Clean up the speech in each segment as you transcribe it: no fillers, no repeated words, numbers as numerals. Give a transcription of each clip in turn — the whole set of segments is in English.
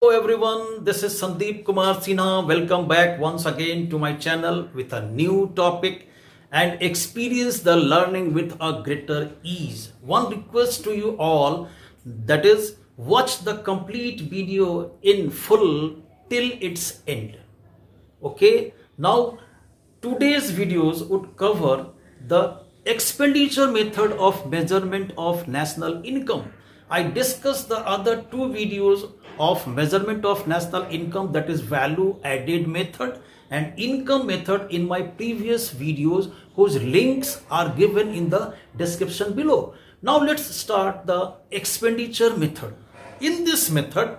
Hello everyone, this is Sandeep Kumar Sinha. Welcome back once again to my channel with a new topic and experience the learning with a greater ease. One request to you all, that is, watch the complete video in full till its end. Okay, now today's videos would cover the expenditure method of measurement of national income. I discussed the other two videos of measurement of national income, that is value added method and income method, in my previous videos, whose links are given in the description below. Now let's start the expenditure method. In this method,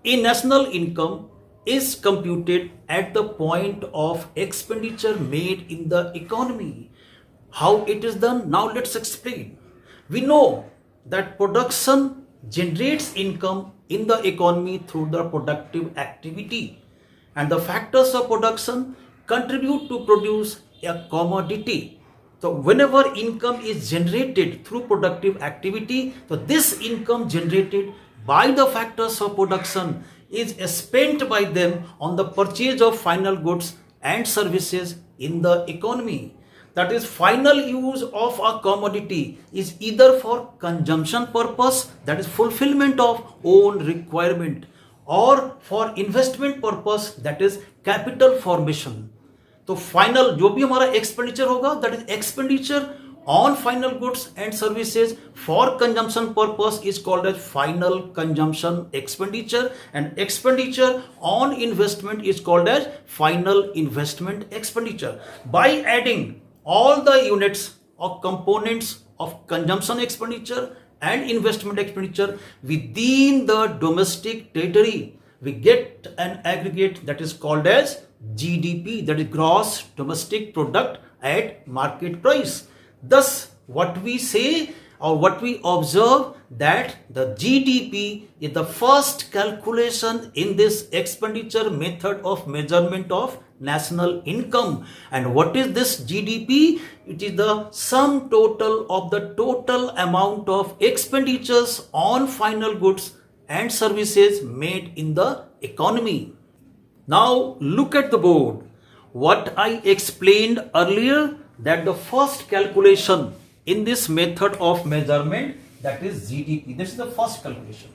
a national income is computed at the point of expenditure made in the economy. How it is done? Now let's explain. We know that production generates income in the economy through the productive activity, and the factors of production contribute to produce a commodity. So whenever income is generated through productive activity, so this income generated by the factors of production is spent by them on the purchase of final goods and services in the economy. That is, final use of a commodity is either for consumption purpose, that is fulfillment of own requirement, or for investment purpose, that is capital formation. तो final जो भी हमारा expenditure होगा, that is expenditure on final goods and services for consumption purpose is called as final consumption expenditure, and expenditure on investment is called as final investment expenditure. By adding all the units or components of consumption expenditure and investment expenditure within the domestic territory, we get an aggregate that is called as GDP, that is gross domestic product at market price. Thus, what we say or what we observe, that the GDP is the first calculation in this expenditure method of measurement of national income. And what is this GDP? It is the sum total of the total amount of expenditures on final goods and services made in the economy. Now look at the board. What I explained earlier, that the first calculation in this method of measurement, that is GDP. This is the first calculation.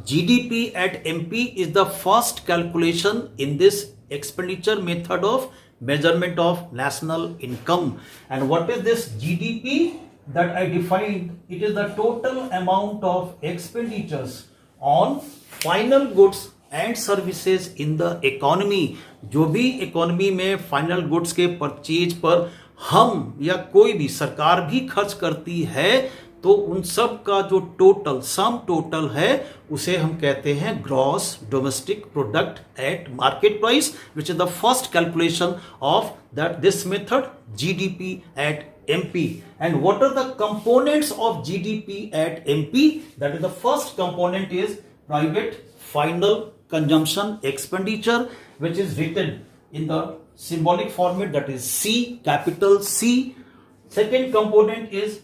GDP at MP is the first calculation in this expenditure method of measurement of national income. And what is this GDP that I defined? It is the total amount of expenditures on final goods and services in the economy. जो भी economy में final goods के purchase पर हम या कोई भी सरकार भी खर्च करती है, तो उन सब का जो टोटल सम टोटल है उसे हम कहते हैं gross domestic product at market price, which is the first calculation of that this method GDP at MP. And what are the components of GDP at MP? That is, the first component is private final consumption expenditure, which is written in the symbolic format, that is C, capital C. Second component is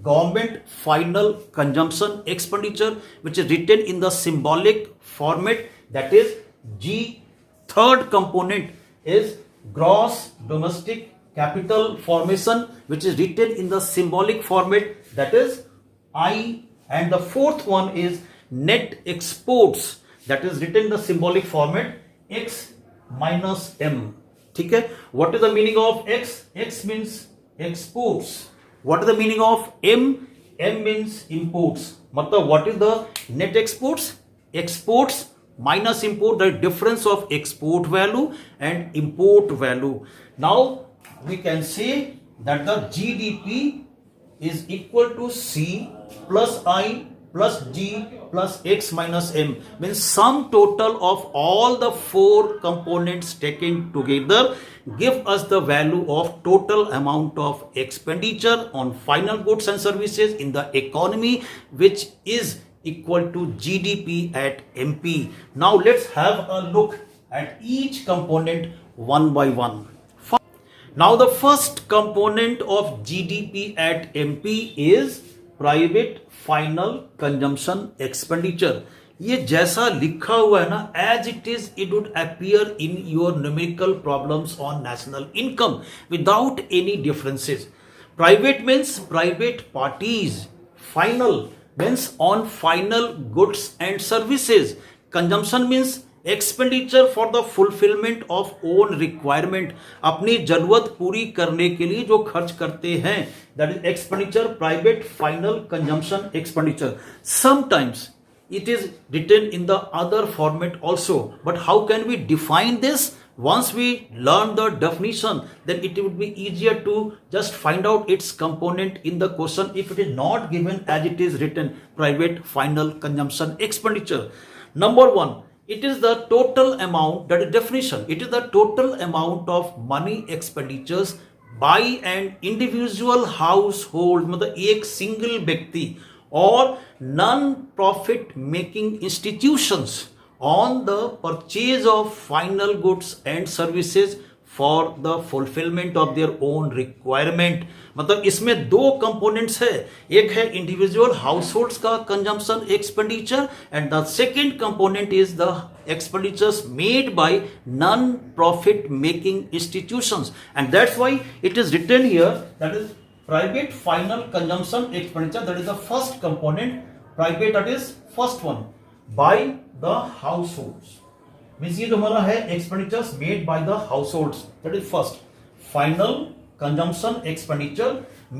government final consumption expenditure, which is written in the symbolic format, that is G. Third component is gross domestic capital formation, which is written in the symbolic format, that is I. And the fourth one is net exports, that is written in the symbolic format X minus M. ठीक है? What is the meaning of X? X means exports. What is the meaning of M? M means imports. मतलब what is the net exports? Exports minus import, the difference of export value and import value. Now we can say that the GDP is equal to C plus I plus G plus X minus M, means sum total of all the four components taken together give us the value of total amount of expenditure on final goods and services in the economy, which is equal to GDP at MP. Now let's have a look at each component one by one. Now the first component of GDP at MP is private final consumption expenditure. ये जैसा लिखा हुआ है ना, as it is it would appear in your numerical problems on national income without any differences. Private means private parties, final means on final goods and services, consumption means expenditure for the fulfilment of own requirement, अपनी जरूरत पूरी करने के लिए जो खर्च करते हैं, that is expenditure, private final consumption expenditure. Sometimes it is written in the other format also, but how can we define this? Once we learn the definition, then it would be easier to just find out its component in the question if it is not given as it is written, private final consumption expenditure. Number one, it is the total amount, that is definition, it is the total amount of money expenditures by an individual household, मतलब एक single व्यक्ति or non-profit making institutions on the purchase of final goods and services for the fulfillment of their own requirement. मतलब इसमें दो components है, एक है individual households का consumption expenditure and the second component is the expenditures made by non-profit making institutions, and that's why it is written here, that is private final consumption expenditure, that is the first component, private, that is first one, by the households, means ये जो हमारा है expenditures made by the households, that is first. Final consumption expenditure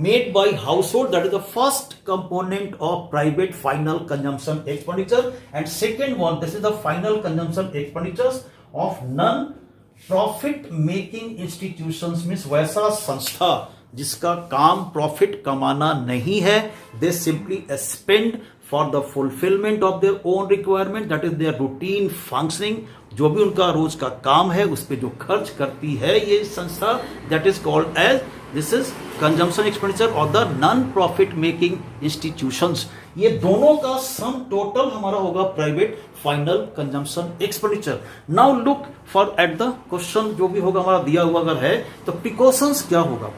made by household, that is the first component of private final consumption expenditure, and second one, this is the final consumption expenditures of non-profit making institutions, means वैसा संस्था जिसका काम profit कमाना नहीं है, दे simply spend for the fulfilment of their own requirement, that is their routine functioning, जो भी उनका रोज का काम है उस पर जो खर्च करती है ये संस्था, that is called as, this is consumption expenditure of the non profit making institutions. ये दोनों का सम टोटल हमारा होगा private final consumption expenditure. Now look for at the question, जो भी होगा हमारा दिया हुआ अगर है तो प्रिकॉशंस क्या होगा.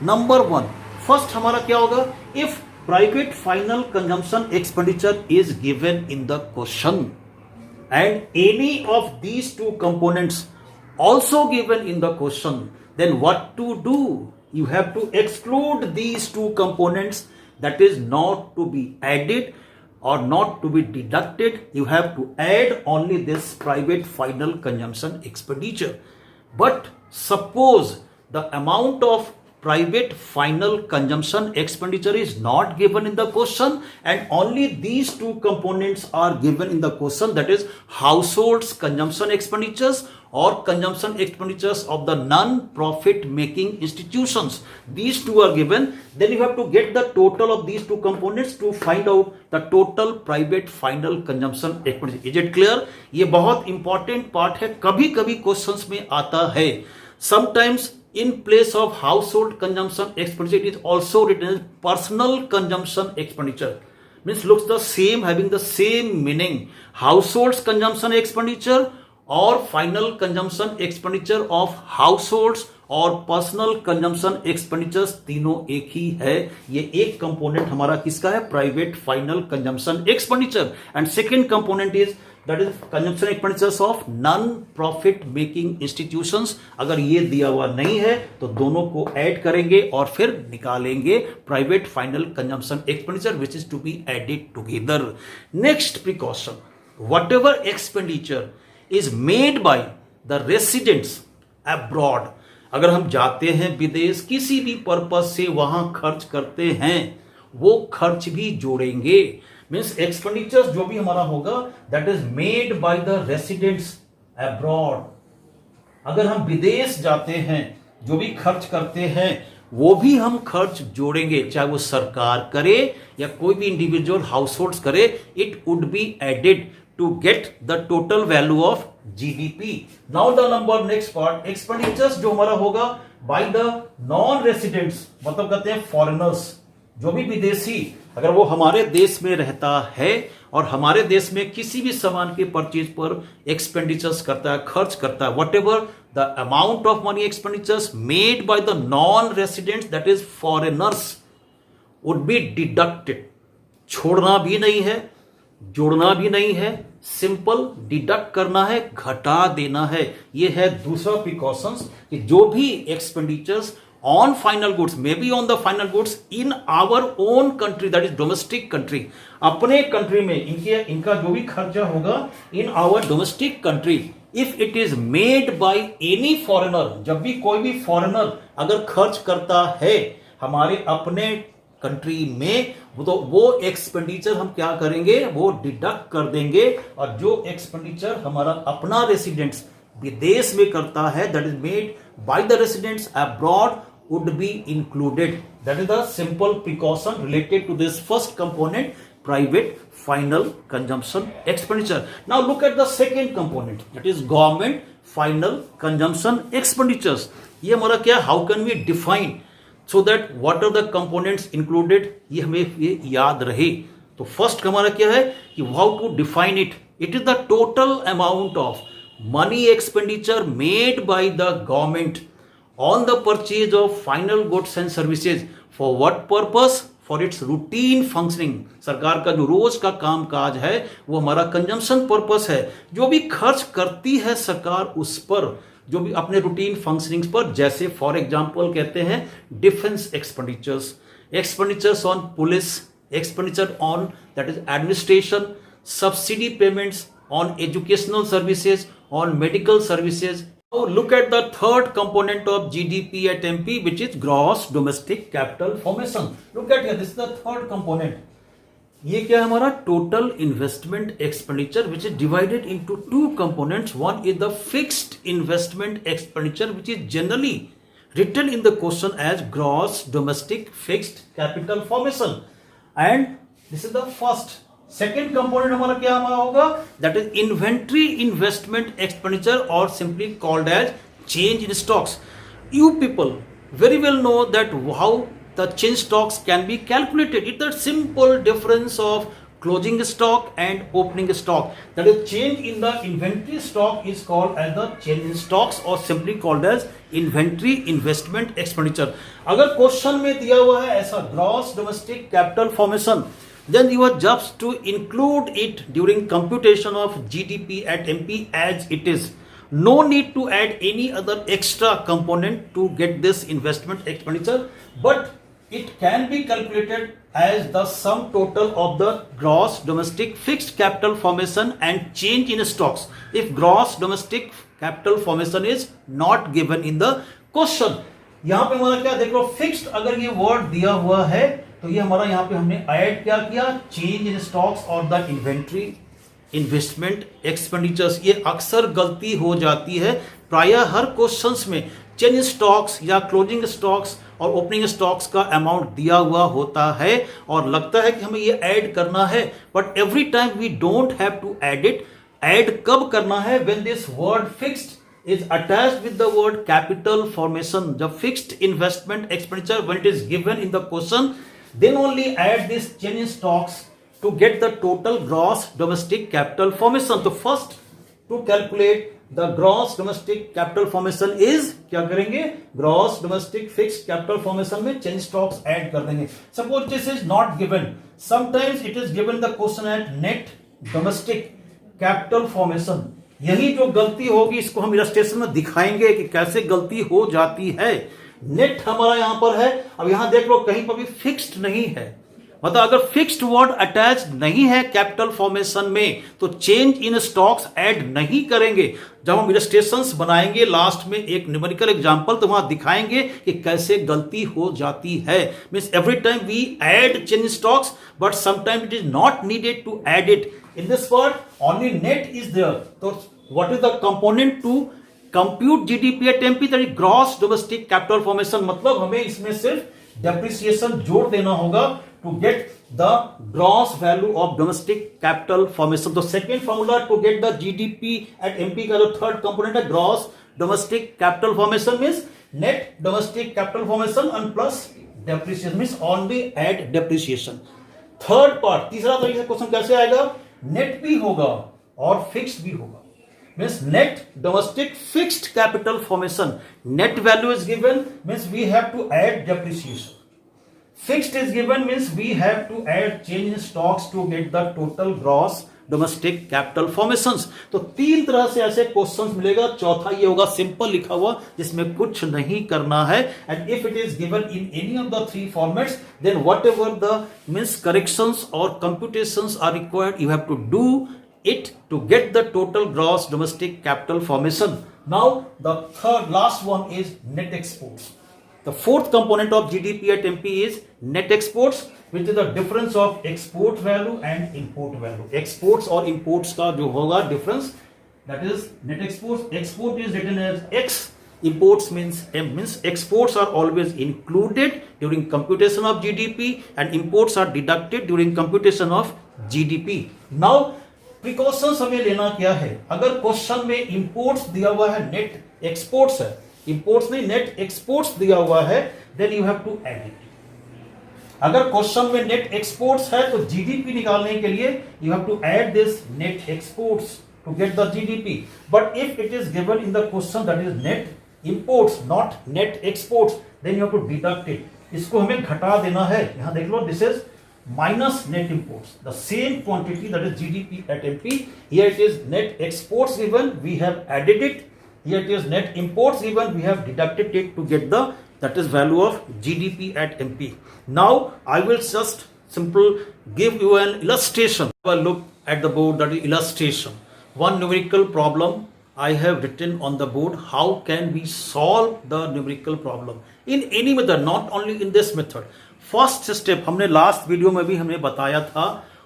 नंबर वन, फर्स्ट हमारा क्या होगा, if private final consumption expenditure is given in the question and any of these two components also given in the question, then what to do? You have to exclude these two components, that is not to be added or not to be deducted. You have to add only this private final consumption expenditure. But suppose the amount of private final consumption expenditure is not given in the question and only these two components are given in the question, that is households consumption expenditures or consumption expenditures of the non-profit making institutions. These two are given, then you have to get the total of these two components to find out the total private final consumption expenditure. Is it clear? ये बहुत important part है, कभी कभी questions में आता है. Sometimes in place of household consumption expenditure, it is also written as personal consumption expenditure. Means looks the same, having the same meaning. Households consumption expenditure or final consumption expenditure of households और personal consumption expenditures तीनों एक ही है. ये एक component हमारा किसका है, private final consumption expenditure, and second component is that is consumption expenditures of non profit making institutions. अगर ये दिया हुआ नहीं है तो दोनों को ऐड करेंगे और फिर निकालेंगे private final consumption expenditure which is to be added together. Next precaution, whatever expenditure is made by the residents abroad, अगर हम जाते हैं विदेश किसी भी पर्पस से वहां खर्च करते हैं, वो खर्च भी जोड़ेंगे. मीन्स एक्सपेंडिचर्स जो भी हमारा होगा that is made by the residents abroad. अगर हम विदेश जाते हैं जो भी खर्च करते हैं वो भी हम खर्च जोड़ेंगे, चाहे वो सरकार करे या कोई भी इंडिविजुअल हाउसहोल्ड्स करे, it would be added to get the total value of GDP. Now the number next part, expenditures जो हमारा होगा by the non-residents, मतलब कहते हैं foreigners, जो भी विदेशी अगर वो हमारे देश में रहता है और हमारे देश में किसी भी सामान के परचेज पर एक्सपेंडिचर्स करता है, खर्च करता है, what ever the amount of money expenditures made by the non residents that is foreigners would be deducted. छोड़ना भी नहीं है, जोड़ना भी नहीं है, सिंपल डिडक्ट करना है, घटा देना है। ये है दूसरा प्रिकॉशंस कि जो भी expenditures on final goods may be on the final goods in our own country, that is domestic country, अपने कंट्री में इनका जो भी खर्चा होगा in our domestic country, if it is made by any foreigner, जब भी कोई भी फॉरेनर अगर खर्च करता है हमारे अपने कंट्री में, तो वो एक्सपेंडिचर हम क्या करेंगे, वो डिडक्ट कर देंगे। और जो एक्सपेंडिचर हमारा अपना रेसिडेंट्स विदेश में करता है, that is made by the residents abroad, would be included. That is the simple precaution related to this first component, private final consumption expenditure. Now look at the second component, that is government final consumption expenditures. ये हमारा क्या, how can we define so that what are the components included, ये हमें ये याद रहे। तो first हमारा क्या है कि how to define it. It is the total amount of money expenditure made by the government on the purchase of final goods and services. For what purpose? For its routine functioning. सरकार का जो रोज का काम काज है वो हमारा consumption purpose है। जो भी खर्च करती है सरकार उस पर, जो भी अपने रूटीन फंक्शनिंग्स पर, जैसे फॉर एग्जांपल कहते हैं defence expenditures, expenditures on police, expenditure on that is administration, subsidy payments on educational services, on medical services. Now look at the third component of GDP at MP, which is gross domestic capital formation. Look at here, this is the third component. ये क्या है हमारा total investment expenditure, which is divided into two components. One is the fixed investment expenditure, which is generally written in the question as gross domestic fixed capital formation, and this is the first. Second component हमारा क्या होगा, that is inventory investment expenditure और simply called as change in stocks. You people very well know that how the change stocks can be calculated. It's a simple difference of closing stock and opening stock. That is, change in the inventory stock is called as the change in stocks or simply called as inventory investment expenditure. अगर question में दिया हुआ है ऐसा gross domestic capital formation, then you are just to include it during computation of GDP at MP as it is. No need to add any other extra component to get this investment expenditure, but it can be calculated as the sum total of the gross domestic fixed capital formation and change in stocks if gross domestic capital formation is not given in the question. यहां पे हमारा क्या देख लो, fixed अगर ये word दिया हुआ है तो ये हमारा यहाँ पे हमने ऐड क्या किया, चेंज इन स्टॉक्स और द इन्वेंट्री इन्वेस्टमेंट एक्सपेंडिचर्स। ये अक्सर गलती हो जाती है प्रायः हर क्वेश्चंस में, चेंज स्टॉक्स या क्लोजिंग स्टॉक्स और ओपनिंग स्टॉक्स का अमाउंट दिया हुआ होता है और लगता है कि हमें ये ऐड करना है, but every time we don't have to add it. Add कब करना है, when this word fixed is attached with the word capital formation. The fixed investment expenditure, when it is given in the question, then only add this change in stocks to get the total gross domestic capital formation. So first to calculate the gross domestic capital formation is क्या करेंगे, gross domestic fixed capital formation में change stocks add कर देंगे. Suppose this is not given, sometimes it is given the question at net domestic capital formation. यही जो गलती होगी इसको हम इलस्ट्रेशन में दिखाएंगे कि कैसे गलती हो जाती है। नेट हमारा यहां पर है, अब यहां देख लो कहीं पर भी फिक्स्ड नहीं है, मतलब अगर फिक्स्ड वर्ड अटैच नहीं है कैपिटल फॉर्मेशन में तो चेंज इन स्टॉक्स ऐड नहीं करेंगे। जब हम इलस्ट्रेशंस बनाएंगे लास्ट में एक न्यूमेरिकल एग्जांपल तो वहां दिखाएंगे कि कैसे गलती हो जाती है। Means every time we add change stocks but sometime it is not needed to add it. In this part, only net is there. So, what is the component to compute GDP at MP? That is gross domestic capital formation. मतलब हमें इसमें सिर्फ depreciation जोड़ देना होगा to get the gross value of domestic capital formation. The second formula to get the GDP at MP का जो third component है gross domestic capital formation means net domestic capital formation and plus depreciation means only add depreciation. Third part, तीसरा तरीके से question कैसे आएगा, net भी होगा और फिक्स्ड भी होगा। Means net domestic fixed capital formation, net value is given means we have to add depreciation. Fixed is given means we have to add change in stocks to get the total gross domestic capital formations. तो तीन तरह से ऐसे questions मिलेगा। चौथा ये होगा simple लिखा हुआ जिसमें कुछ नहीं करना है। And if it is given in any of the three formats then whatever the means corrections और computations are required you have to do it to get the total gross domestic capital formation. Now the third last one is net exports. The fourth component of GDP at MP is net exports, which is the difference of export value and import value. Exports or imports का जो होगा difference, that is net exports. Export is written as X. Imports means M, means exports are always included during computation of GDP and imports are deducted during computation of GDP. Now precautions हमें लेना क्या है? अगर question में imports दिया हुआ है, net exports है, इंपोर्ट्स नहीं नेट एक्सपोर्ट्स दिया हुआ है, then you have to add it. अगर क्वेश्चन में नेट एक्सपोर्ट्स है तो जीडीपी निकालने के लिए you have to add this net exports to get the GDP. But if it is given in the question that is net imports not net exports then you have to deduct it. इसको हमें घटा देना है। यहां देख लो, this is minus net imports, the same quantity that is GDP at MP. Here it is net exports given, we have added it. Here it is net imports given, we have deducted it to get the that is value of GDP at MP. Now I will just simple give you an illustration. Have a look at the board, that is illustration. One numerical problem I have written on the board. How can we solve the numerical problem in any method, not only in this method. First step हमने last video में भी हमने बताया था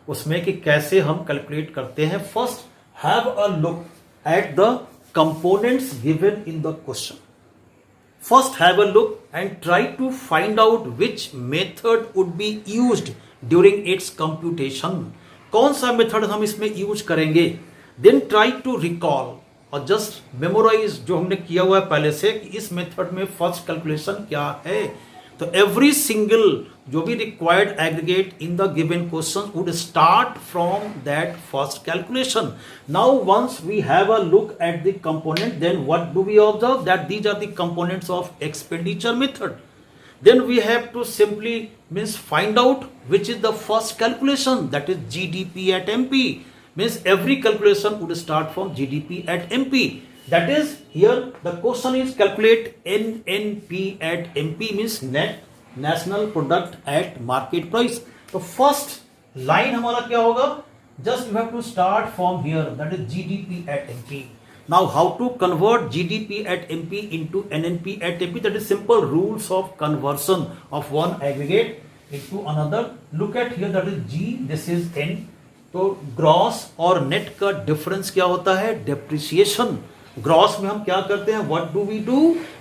उसमें कि कैसे हम कैलकुलेट करते हैं। First have a look at the components given in the question. First have a look and try to find out which method would be used during its computation. कौन सा मेथड हम इसमें यूज करेंगे। Then try to recall और just memorise जो हमने किया हुआ है पहले से कि इस मेथड में फर्स्ट कैलकुलेशन क्या है। तो एवरी सिंगल जो भी required aggregate in the given question would start from that first calculation. Now once we have a look at the component then what do we observe that these are the components of expenditure method. Then we have to simply means find out which is the first calculation that is GDP at MP. Means every calculation would start from GDP at MP. That is, here the question is calculate NNP at MP means net national product at market price. तो first line हमारा क्या होगा? Just you have to start from here, that is GDP at MP. Now how to convert GDP at MP into NNP at MP? That is simple rules of conversion of one aggregate into another. Look at here, that is G, this is N. तो gross और net का difference क्या होता है? Depreciation. Gross में हम क्या करते हैं? What do we do?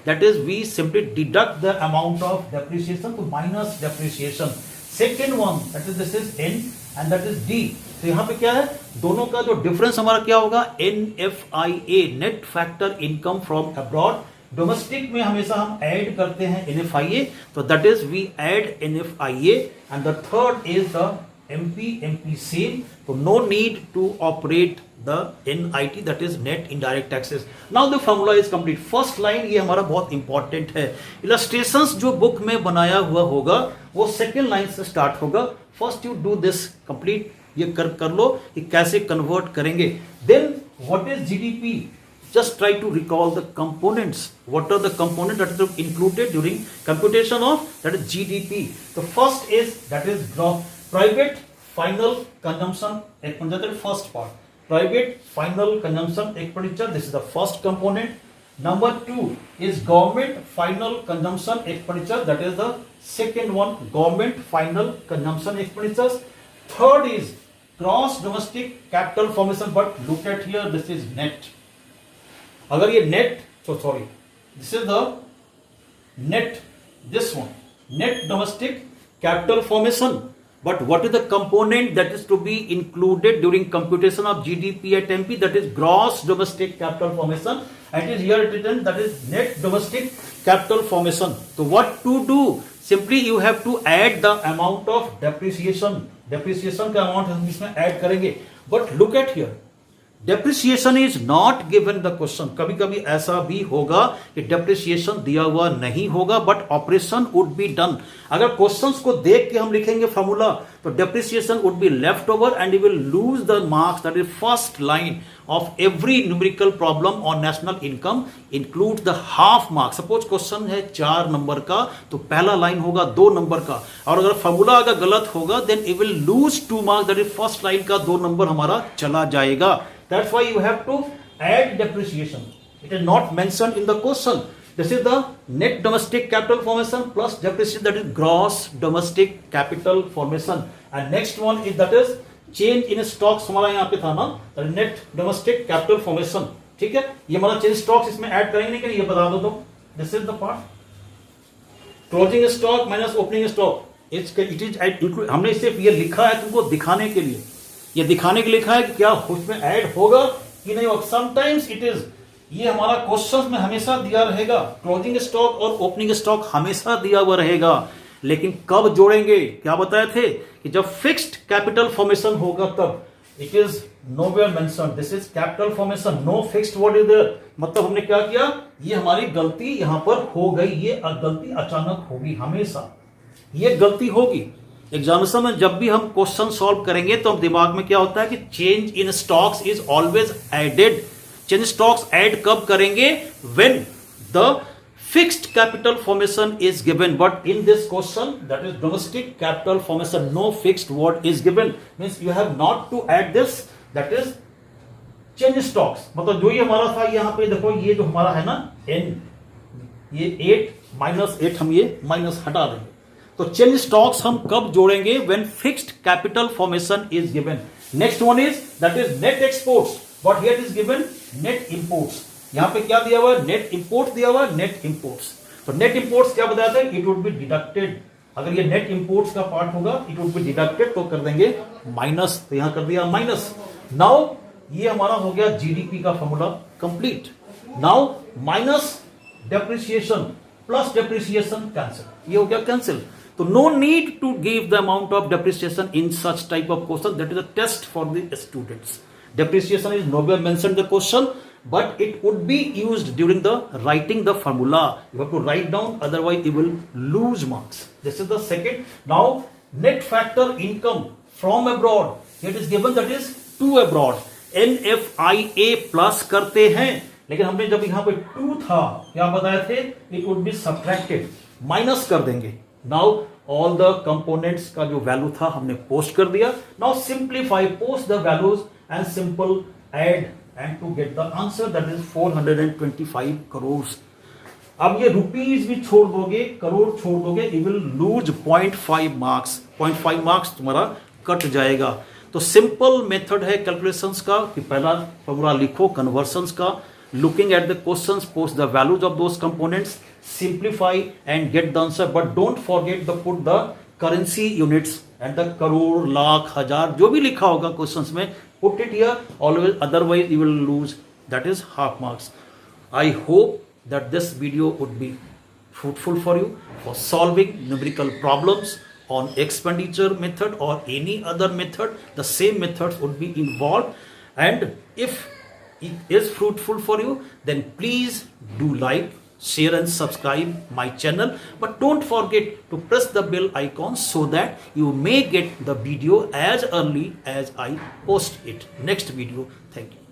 That is we simply deduct the amount of depreciation to minus depreciation. Second one that is this is an and that is D. तो यहाँ पे क्या है? दोनों का जो डिफरेंस हमारा क्या होगा? NFIA, net factor income from abroad. Domestic में हमेशा हम ऐड करते हैं NFIA, तो that is we add NFIA and the third is the MP same. So no need to operate the NIT, that is net indirect taxes. Now the formula is complete. First line ये हमारा बहुत important है। Illustrations जो book में बनाया हुआ होगा वो second line से start होगा। First you do this complete, ये कर लो कि कैसे convert करेंगे। Then what is GDP? Just try to recall the components. What are the components that are included during computation of that is GDP? The first is that is gross. Private final consumption expenditure, first part. Private final consumption expenditure, this is the first component. Number 2 is government final consumption expenditure, that is the second one, government final consumption expenditures. Third is gross domestic capital formation, but look at here, this is net. अगर ये net, so sorry, this is the net, this one, net domestic capital formation. But what is the component that is to be included during computation of GDP at MP? That is gross domestic capital formation. And it is here written that is net domestic capital formation. So what to do? Simply you have to add the amount of depreciation. Depreciation का amount हम इसमें add करेंगे. But look at here. Depreciation is not given the question. कभी कभी ऐसा भी होगा कि डेप्रिसिएशन दिया हुआ नहीं होगा but operation would be done. अगर क्वेश्चंस को देख के हम लिखेंगे फॉर्मूला तो depreciation would be left over and you will lose the marks. That is first line of every numerical problem on national income include the half marks. Suppose question है 4 number का तो पहला लाइन होगा 2 number का, और अगर formula अगर गलत होगा then you will lose 2 marks. That is first line का 2 नंबर हमारा चला जाएगा। That's why you have to add depreciation. It is not mentioned in the question. This is the net domestic capital formation plus depreciation, that is gross domestic capital formation. And next one is that is change in stocks. हमारा यहाँ पे था ना net domestic capital formation. ठीक है, ये हमारा change stocks इसमें add करेंगे नहीं करेंगे ये बता दो तुम। This is the part. Closing stock minus opening stock. It is हमने सिर्फ ये लिखा है तुमको दिखाने के लिए, ये दिखाने के लिए लिखा है कि क्या उसमें ऐड होगा कि नहीं होगा। समटाइम्स इट इज, ये हमारा क्वेश्चन में हमेशा दिया रहेगा, क्लोजिंग स्टॉक और ओपनिंग स्टॉक हमेशा दिया हुआ रहेगा, लेकिन कब जोड़ेंगे क्या बताए थे कि जब फिक्स्ड कैपिटल फॉर्मेशन होगा तब। It is nowhere mentioned, this is capital formation, no fixed what is there. मतलब हमने क्या किया, ये हमारी गलती यहां पर हो गई, ये गलती अचानक होगी, हमेशा ये गलती होगी। एग्जामिनेशन में जब भी हम क्वेश्चन सॉल्व करेंगे तो हम दिमाग में क्या होता है कि change in stocks is always added. Change stocks add कब करेंगे, when the fixed capital formation is given, but in this question that is domestic capital formation, no fixed word is given, means you have not to add this, that is change stocks. मतलब जो ये हमारा था यहाँ पे देखो, ये जो हमारा है ना n, ये 8 माइनस 8 हम ये माइनस हटा देंगे। तो चेंज स्टॉक्स हम कब जोड़ेंगे, when fixed capital formation is given. Next one is that is net exports, but here is given net imports. यहां पे क्या दिया हुआ है, नेट इंपोर्ट दिया हुआ है, नेट इंपोर्ट्स। तो नेट इंपोर्ट्स क्या बताया था, इट वुड बी डिडक्टेड। अगर ये नेट इंपोर्ट्स का पार्ट होगा इट वुड बी डिडक्टेड, तो कर देंगे माइनस, तो यहां कर दिया माइनस। नाउ ये हमारा हो गया जीडीपी का formula complete. Now minus depreciation plus depreciation cancel, ये हो गया cancel. So no need to give the amount of depreciation in such type of question. That is a test for the students. Depreciation is nowhere mentioned in the question, but it would be used during the writing the formula. You have to write down, otherwise you will lose marks. This is the second. Now net factor income from abroad. It is given that is to abroad. NFIA plus करते हैं, लेकिन हमने जब यहाँ पे 2 था क्या बताए थे, it would be subtracted, minus कर देंगे। नाउ ऑल द कंपोनेंट्स का जो वैल्यू था हमने पोस्ट कर दिया। Now simplify, post the values and simple add and to get the answer, that is 425 crore. अब ये रुपीज भी छोड़ दोगे, करोड़ छोड़ दोगे, you will lose 0.5 marks. 0.5 marks तुम्हारा कट जाएगा। तो सिंपल मेथड है कैलकुलेशंस का कि पहला फॉर्मूला लिखो कन्वर्शंस का, looking at the questions, post the values of those components, simplify and get the answer, but don't forget to put the currency units and the crore, lakh, हजार जो भी लिखा होगा questions में, put it here always, otherwise you will lose, that is half marks. I hope that this video would be fruitful for you for solving numerical problems on expenditure method or any other method. The same methods would be involved, and if it is fruitful for you, then please do like, share and subscribe my channel, but don't forget to press the bell icon so that you may get the video as early as I post it. Next video. Thank you.